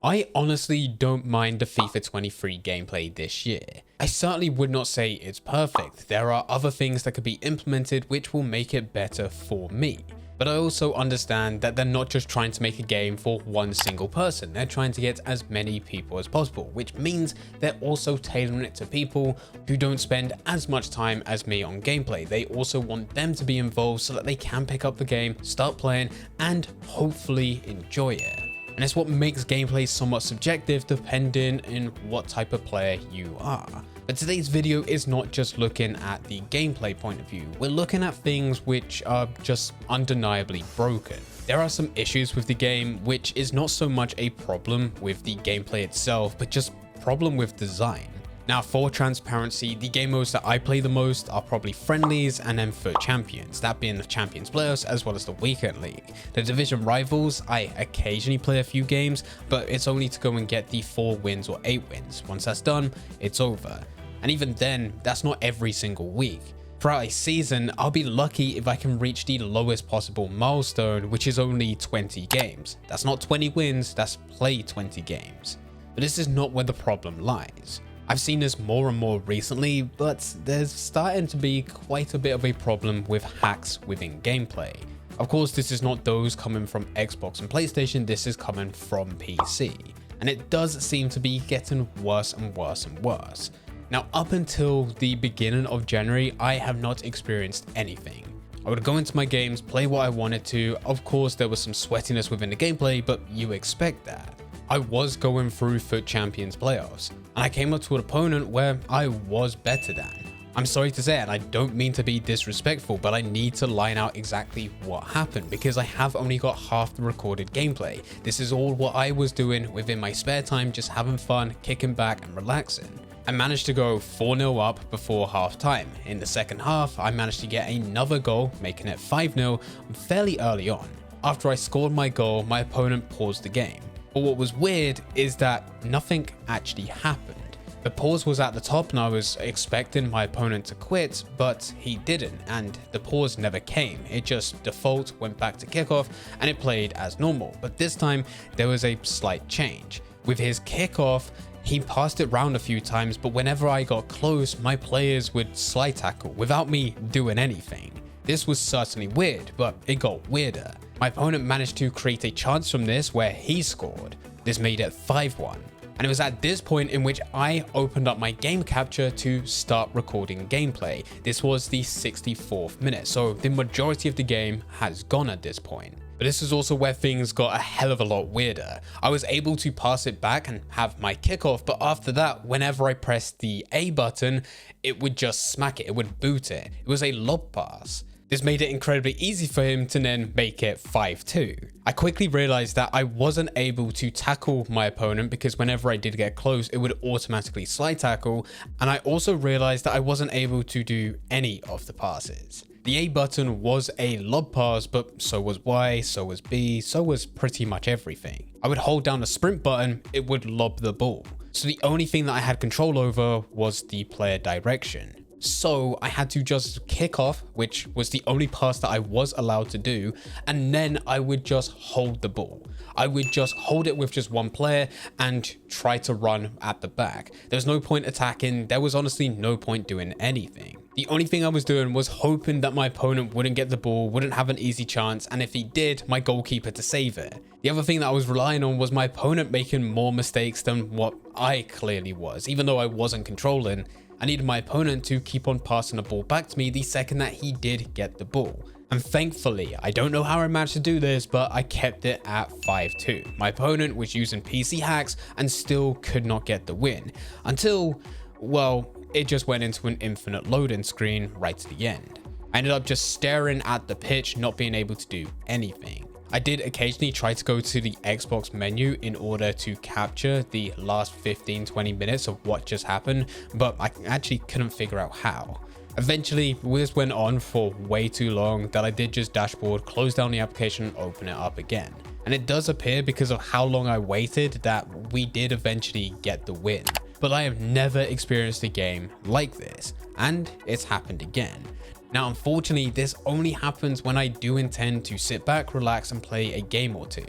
I honestly don't mind the FIFA 23 gameplay this year. I certainly would not say it's perfect. There are other things that could be implemented which will make it better for me. But I also understand that they're not just trying to make a game for one single person. They're trying to get as many people as possible, which means they're also tailoring it to people who don't spend as much time as me on gameplay. They also want them to be involved so that they can pick up the game, start playing, and hopefully enjoy it. And it's what makes gameplay somewhat subjective depending on what type of player you are. But today's video is not just looking at the gameplay point of view, we're looking at things which are just undeniably broken. There are some issues with the game which is not so much a problem with the gameplay itself, but just problem with design. Now, for transparency, the game modes that I play the most are probably friendlies and then FUT champions, that being the Champions playoffs as well as the weekend league. The division rivals, I occasionally play a few games, but it's only to go and get the 4 wins or 8 wins. Once that's done, it's over. And even then, that's not every single week. Throughout a season, I'll be lucky if I can reach the lowest possible milestone, which is only 20 games. That's not 20 wins, that's play 20 games. But this is not where the problem lies. I've seen this more and more recently, but there's starting to be quite a bit of a problem with hacks within gameplay. Of course, this is not those coming from Xbox and PlayStation, this is coming from PC. And it does seem to be getting worse and worse and worse. Now, up until the beginning of January, I have not experienced anything. I would go into my games, play what I wanted to. Of course, there was some sweatiness within the gameplay, but you expect that. I was going through FUT Champions playoffs, and I came up to an opponent where I was better than. I'm sorry to say it, and I don't mean to be disrespectful, but I need to line out exactly what happened because I have only got half the recorded gameplay. This is all what I was doing within my spare time, just having fun, kicking back and relaxing. I managed to go 4-0 up before half time. In the second half, I managed to get another goal, making it 5-0 fairly early on. After I scored my goal, my opponent paused the game. But what was weird is that nothing actually happened. The pause was at the top and I was expecting my opponent to quit, but he didn't, and the pause never came. It just default went back to kickoff and it played as normal. But this time there was a slight change. With his kickoff, he passed it round a few times, but whenever I got close, my players would slide tackle without me doing anything. This was certainly weird, but it got weirder. My opponent managed to create a chance from this where he scored. This made it 5-1. And it was at this point in which I opened up my game capture to start recording gameplay. This was the 64th minute, so the majority of the game has gone at this point. But this is also where things got a hell of a lot weirder. I was able to pass it back and have my kickoff, but after that, whenever I pressed the A button, it would just smack it, it would boot it. It was a lob pass. This made it incredibly easy for him to then make it 5-2. I quickly realized that I wasn't able to tackle my opponent because whenever I did get close, it would automatically slide tackle. And I also realized that I wasn't able to do any of the passes. The A button was a lob pass, but so was Y, so was B, so was pretty much everything. I would hold down the sprint button, it would lob the ball. So the only thing that I had control over was the player direction. So I had to just kick off, which was the only pass that I was allowed to do, and then I would just hold the ball. I would just hold it with just one player and try to run at the back. There's no point attacking, there was honestly no point doing anything. The only thing I was doing was hoping that my opponent wouldn't get the ball, wouldn't have an easy chance, and if he did, my goalkeeper to save it. The other thing that I was relying on was my opponent making more mistakes than what I clearly was. Even though I wasn't controlling, I needed my opponent to keep on passing the ball back to me the second that he did get the ball. And thankfully, I don't know how I managed to do this, but I kept it at 5-2. My opponent was using PC hacks and still could not get the win until, well, it just went into an infinite loading screen right to the end. I ended up just staring at the pitch, not being able to do anything. I did occasionally try to go to the Xbox menu in order to capture the last 15-20 minutes of what just happened, but I actually couldn't figure out how. Eventually, this went on for way too long that I did just dashboard, close down the application, and open it up again. And it does appear because of how long I waited that we did eventually get the win. But I have never experienced a game like this, and it's happened again. Now, unfortunately, this only happens when I do intend to sit back, relax, and play a game or two.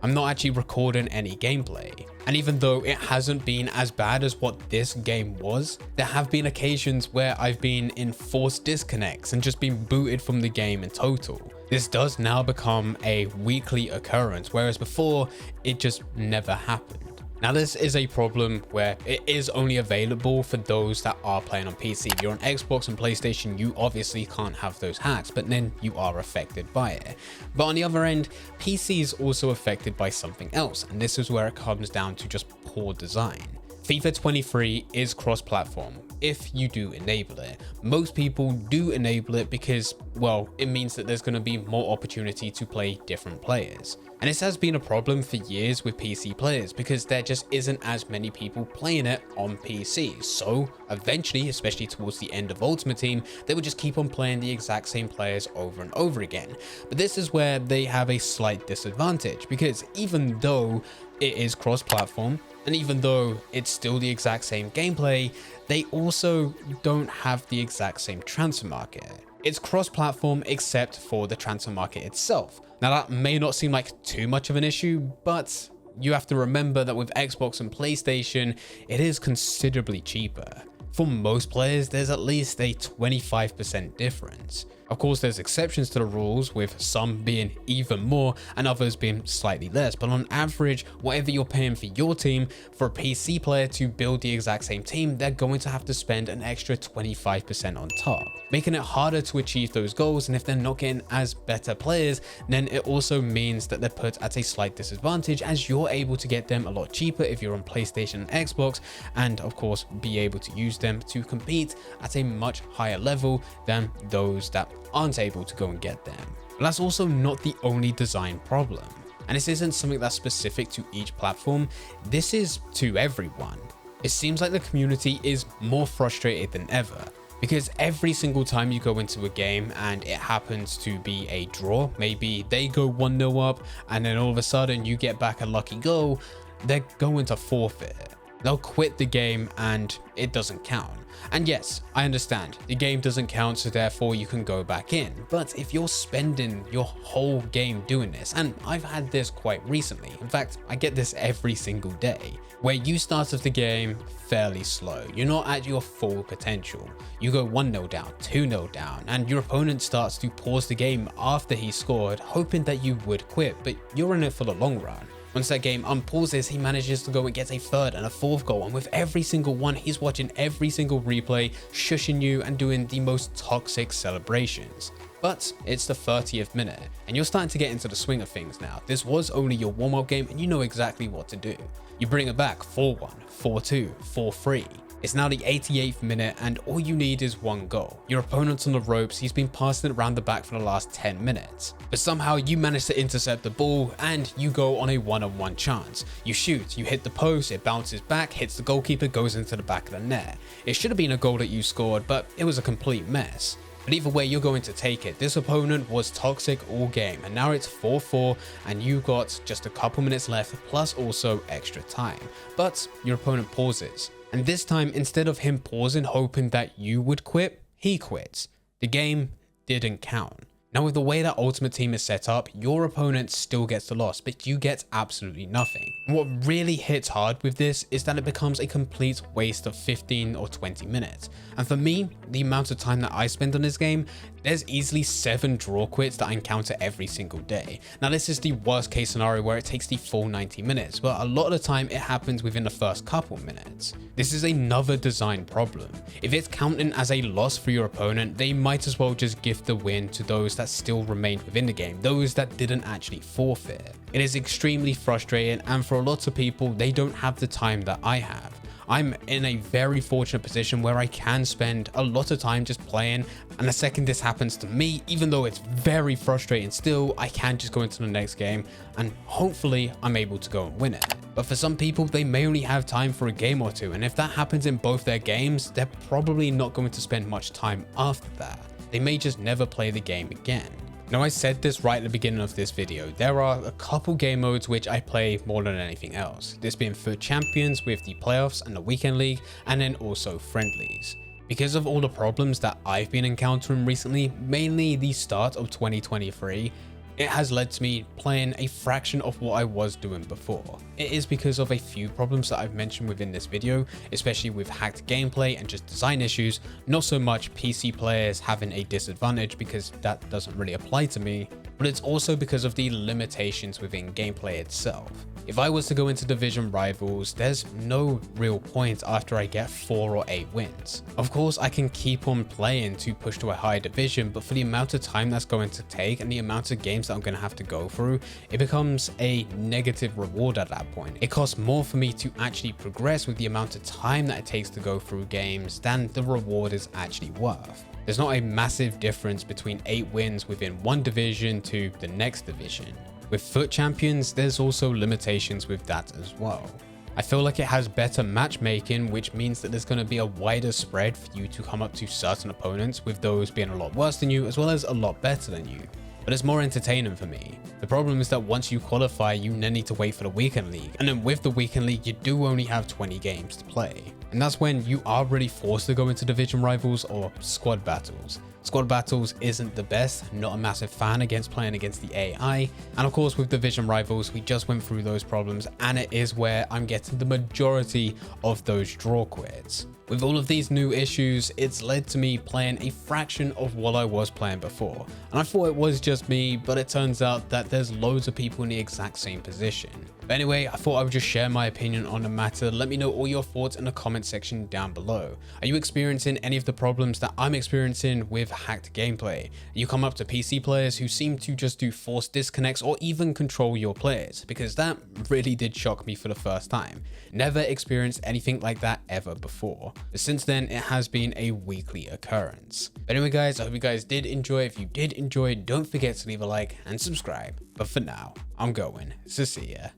I'm not actually recording any gameplay. And even though it hasn't been as bad as what this game was, there have been occasions where I've been in forced disconnects and just been booted from the game in total. This does now become a weekly occurrence, whereas before it just never happened. Now this is a problem where it is only available for those that are playing on PC. If you're on Xbox and PlayStation, you obviously can't have those hacks, but then you are affected by it. But on the other end, PC is also affected by something else, and this is where it comes down to just poor design. FIFA 23 is cross-platform if you do enable it. Most people do enable it because, well, it means that there's going to be more opportunity to play different players. And this has been a problem for years with PC players because there just isn't as many people playing it on PC. So eventually, especially towards the end of Ultimate Team, they would just keep on playing the exact same players over and over again. But this is where they have a slight disadvantage because even though it is cross-platform, and even though it's still the exact same gameplay, they also don't have the exact same transfer market. It's cross-platform except for the transfer market itself. Now that may not seem like too much of an issue, but you have to remember that with Xbox and PlayStation, it is considerably cheaper. For most players, there's at least a 25% difference. Of course, there's exceptions to the rules, with some being even more and others being slightly less, but on average, whatever you're paying for your team, for a PC player to build the exact same team, they're going to have to spend an extra 25% on top, making it harder to achieve those goals. And if they're not getting as better players, then it also means that they're put at a slight disadvantage, as you're able to get them a lot cheaper if you're on PlayStation and Xbox, and of course be able to use them to compete at a much higher level than those that aren't able to go and get them. But that's also not the only design problem. And this isn't something that's specific to each platform, this is to everyone. It seems like the community is more frustrated than ever, because every single time you go into a game and it happens to be a draw, maybe they go 1-0 up and then all of a sudden you get back a lucky goal, they're going to forfeit. They'll quit the game and it doesn't count. And yes, I understand, the game doesn't count, so therefore you can go back in. But if you're spending your whole game doing this, and I've had this quite recently, in fact, I get this every single day, where you start off the game fairly slow, you're not at your full potential. You go 1-0 down, 2-0 down, and your opponent starts to pause the game after he scored, hoping that you would quit, but you're in it for the long run. Once that game unpauses, he manages to go and get a third and a fourth goal, and with every single one, he's watching every single replay, shushing you and doing the most toxic celebrations. But it's the 30th minute, and you're starting to get into the swing of things now. This was only your warm-up game, and you know exactly what to do. You bring it back 4-1, 4-2, 4-3. It's now the 88th minute and all you need is one goal. Your opponent's on the ropes, he's been passing it around the back for the last 10 minutes. But somehow you manage to intercept the ball and you go on a one-on-one chance. You shoot, you hit the post, it bounces back, hits the goalkeeper, goes into the back of the net. It should have been a goal that you scored, but it was a complete mess. But either way, you're going to take it. This opponent was toxic all game, and now it's 4-4 and you got just a couple minutes left plus also extra time. But your opponent pauses. And this time, instead of him pausing hoping that you would quit, he quits. The game didn't count. Now with the way that Ultimate Team is set up, your opponent still gets the loss, but you get absolutely nothing. And what really hits hard with this is that it becomes a complete waste of 15 or 20 minutes. And for me, the amount of time that I spend on this game, there's easily 7 draw quits that I encounter every single day. Now this is the worst case scenario where it takes the full 90 minutes, but a lot of the time it happens within the first couple minutes. This is another design problem. If it's counting as a loss for your opponent, they might as well just gift the win to those that still remained within the game, those that didn't actually forfeit. It is extremely frustrating, and for a lot of people, they don't have the time that I have. I'm in a very fortunate position where I can spend a lot of time just playing, and the second this happens to me, even though it's very frustrating still, I can just go into the next game and hopefully I'm able to go and win it. But for some people, they may only have time for a game or two, and if that happens in both their games, they're probably not going to spend much time after that. They may just never play the game again. Now I said this right at the beginning of this video, there are a couple game modes which I play more than anything else. This being FUT Champions with the playoffs and the weekend league, and then also friendlies. Because of all the problems that I've been encountering recently, mainly the start of 2023, it has led to me playing a fraction of what I was doing before. It is because of a few problems that I've mentioned within this video, especially with hacked gameplay and just design issues, not so much PC players having a disadvantage because that doesn't really apply to me, but it's also because of the limitations within gameplay itself. If I was to go into Division Rivals, there's no real point after I get 4 or 8 wins. Of course, I can keep on playing to push to a higher division, but for the amount of time that's going to take and the amount of games that I'm going to have to go through, it becomes a negative reward at that point. It costs more for me to actually progress with the amount of time that it takes to go through games than the reward is actually worth. There's not a massive difference between 8 wins within one division to the next division. With FUT Champions, there's also limitations with that as well. I feel like it has better matchmaking, which means that there's going to be a wider spread for you to come up to certain opponents, with those being a lot worse than you as well as a lot better than you. But it's more entertaining for me. The problem is that once you qualify, you then need to wait for the weekend league, and then with the weekend league you do only have 20 games to play, and that's when you are really forced to go into division rivals or squad battles. Squad battles isn't the best, not a massive fan against playing against the AI, and of course with division rivals we just went through those problems, and it is where I'm getting the majority of those draw quits. With all of these new issues, it's led to me playing a fraction of what I was playing before, and I thought it was just me, but it turns out that there's loads of people in the exact same position. But anyway, I thought I would just share my opinion on the matter. Let me know all your thoughts in the comment section down below. Are you experiencing any of the problems that I'm experiencing with hacked gameplay? You come up to PC players who seem to just do forced disconnects or even control your players, because that really did shock me for the first time. Never experienced anything like that ever before. But since then, it has been a weekly occurrence. But anyway guys, I hope you guys did enjoy. If you did enjoy, don't forget to leave a like and subscribe. But for now, I'm going to see ya.